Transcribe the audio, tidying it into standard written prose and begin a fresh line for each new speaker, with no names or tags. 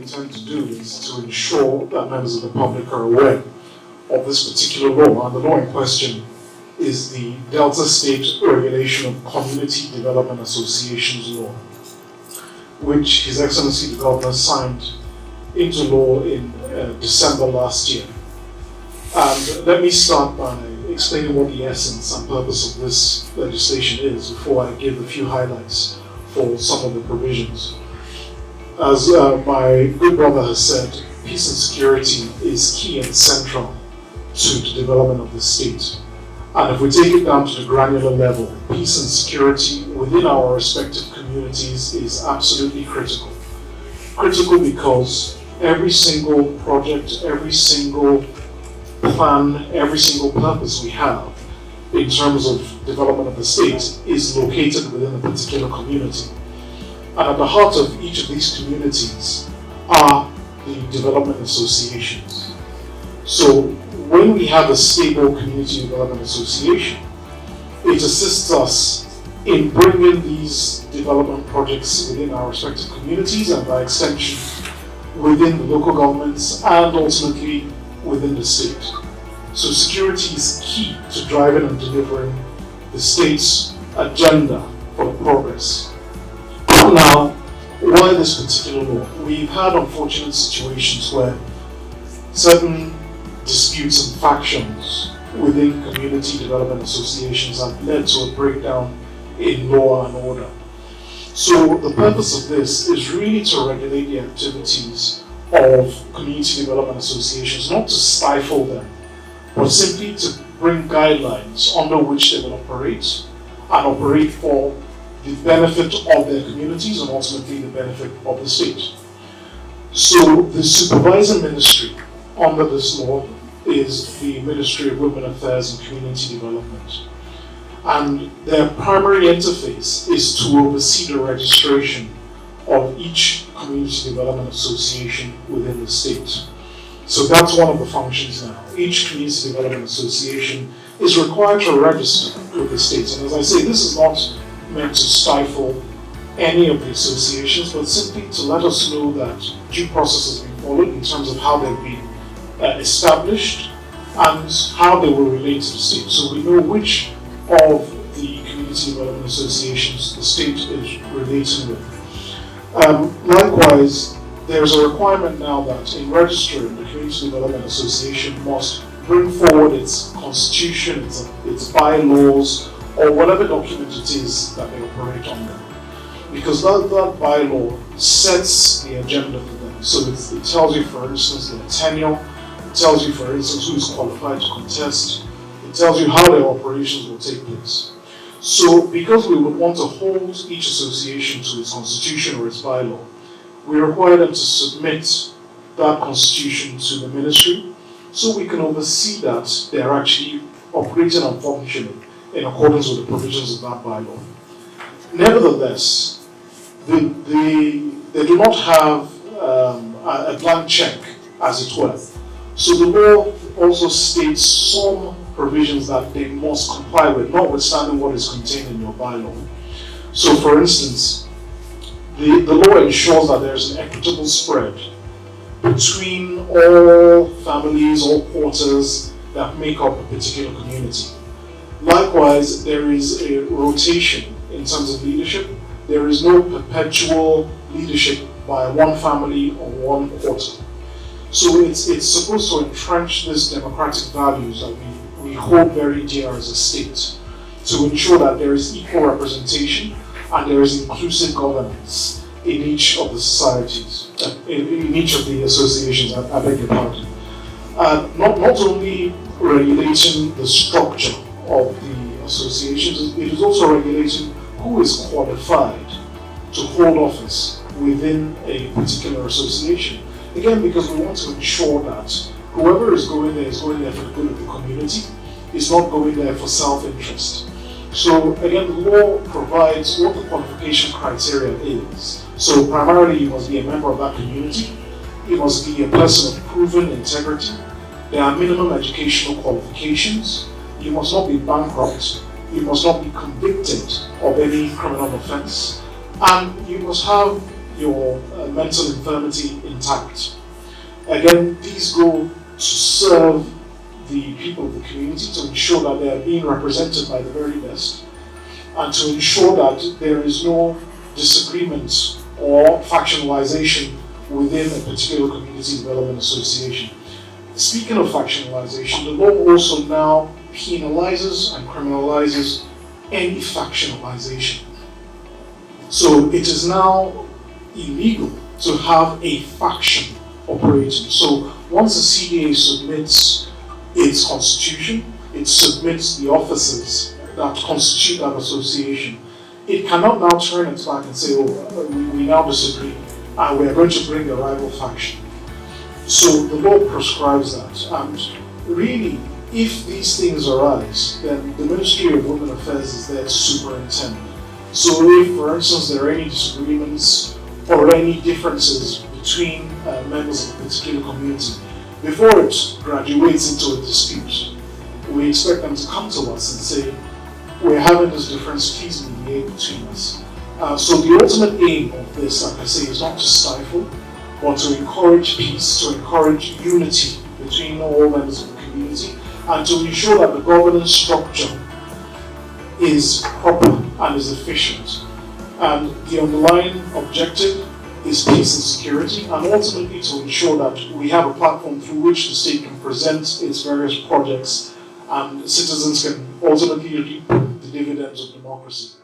intend to do is to ensure that members of the public are aware of this particular law. And the law in question is the Delta State Regulation of Community Development Associations Law, which His Excellency the Governor signed into law in December last year. And let me start by explaining what the essence and purpose of this legislation is before I give a few highlights for some of the provisions. As my good brother has said, peace and security is key and central to the development of the state. And if we take it down to the granular level, peace and security within our respective communities is absolutely critical. Critical because every single project, every single plan, every single purpose we have in terms of development of the state is located within a particular community. And at the heart of each of these communities are the development associations. So when we have a stable community development association, it assists us in bringing these development projects within our respective communities and by extension within the local governments and ultimately within the state. So security is key to driving and delivering the state's agenda for progress. Now, why this particular law? We've had unfortunate situations where certain disputes and factions within community development associations have led to a breakdown in law and order. So the purpose of this is really to regulate the activities of community development associations, not to stifle them, but simply to bring guidelines under which they will operate and operate for the benefit of their communities and ultimately the benefit of the state. So the supervising ministry under this law is the Ministry of Women Affairs and Community Development. And their primary interface is to oversee the registration of each community development association within the state. So that's one of the functions now. Each community development association is required to register with the states. And as I say, this is not meant to stifle any of the associations, but simply to let us know that due process has been followed in terms of how they've been established and how they will relate to the state. So we know which of the community development associations the state is relating with. Likewise, there's a requirement now that in registering, the community development association must bring forward its constitution, its bylaws, or whatever document it is that they operate under. Because that bylaw sets the agenda for them. So it tells you, for instance, their tenure, it tells you, for instance, who is qualified to contest, it tells you how their operations will take place. So because we would want to hold each association to its constitution or its bylaw, we require them to submit that constitution to the ministry so we can oversee that they are actually operating and functioning in accordance with the provisions of that bylaw. Nevertheless, they do not have a blank check, as it were. So the law also states some provisions that they must comply with, notwithstanding what is contained in your bylaw. So for instance, the law ensures that there's an equitable spread between all families, all quarters that make up a particular community. Likewise, there is a rotation in terms of leadership. There is no perpetual leadership by one family or one quarter. So it's supposed to entrench these democratic values that we hold very dear as a state, to ensure that there is equal representation and there is inclusive governance in each of the societies, in each of the associations, I beg your pardon. Not only regulating the structure of the associations, it is also regulating who is qualified to hold office within a particular association. Again, because we want to ensure that whoever is going there for the good of the community, is not going there for self-interest. So again, the law provides what the qualification criteria is. So primarily you must be a member of that community, you must be a person of proven integrity, there are minimum educational qualifications, you must not be bankrupt, you must not be convicted of any criminal offense, and you must have your mental infirmity intact. Again, these go to serve the people of the community, to ensure that they are being represented by the very best, and to ensure that there is no disagreement or factionalization within a particular community development association. Speaking of factionalization, the law also now penalizes and criminalizes any factionalization. So it is now illegal to have a faction operating. So once the CDA submits its constitution, it submits the officers that constitute that association, it cannot now turn its back and say, oh, we now disagree, and we are going to bring a rival faction. So the law prescribes that. And really, if these things arise, then the Ministry of Women Affairs is there to superintend. So if, for instance, there are any disagreements or any differences between members of a particular community, before it graduates into a dispute, we expect them to come to us and say, we're having this difference, please mediate between us. So the ultimate aim of this, like I say, is not to stifle, but to encourage peace, to encourage unity between all members of the community, and to ensure that the governance structure is proper and is efficient. And the underlying objective is peace and security, and ultimately to ensure that we have a platform through which the state can present its various projects and citizens can ultimately reap the dividends of democracy.